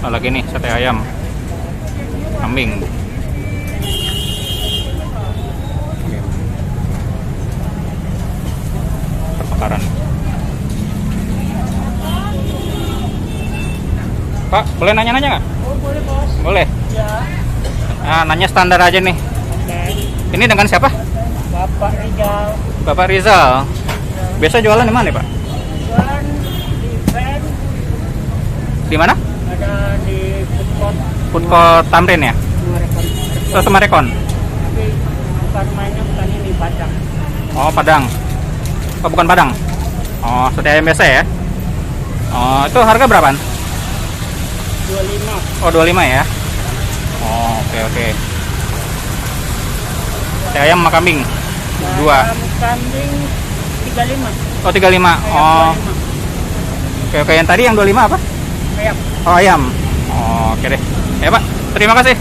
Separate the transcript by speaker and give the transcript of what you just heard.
Speaker 1: Oh, lagi nih sate ayam, kambing. Terbakaran. Pak, boleh nanya-nanya nggak?
Speaker 2: Oh, boleh, Bos.
Speaker 1: Boleh.
Speaker 2: Ya.
Speaker 1: Nah, nanya standar aja nih.
Speaker 2: Oke.
Speaker 1: Ini dengan siapa?
Speaker 2: Bapak Rijal.
Speaker 1: Bapak Rizal. Biasa jualan di mana, Pak?
Speaker 2: Jualan di event.
Speaker 1: Di mana?
Speaker 2: Ada di food court.
Speaker 1: Food Court Tamrin ya?
Speaker 2: Sumarekon.
Speaker 1: Sumarekon.
Speaker 2: Tapi bukan mainnya bukan ini, Padang.
Speaker 1: Oh, Padang. Oh, bukan Padang. Oh, sate ayam biasa ya? Oh, itu harga berapaan?
Speaker 2: 25.
Speaker 1: Oh, 25 ya? Oh, oke. Sate ayam sama kambing. Dua.
Speaker 2: Ayam kambing 35.
Speaker 1: Oh, 35. Oh,
Speaker 2: Ayam
Speaker 1: oke. Yang tadi yang 25 apa?
Speaker 2: 25. Ayam.
Speaker 1: Oh, ayam. Oh, oke deh. Ya, Pak. Terima kasih.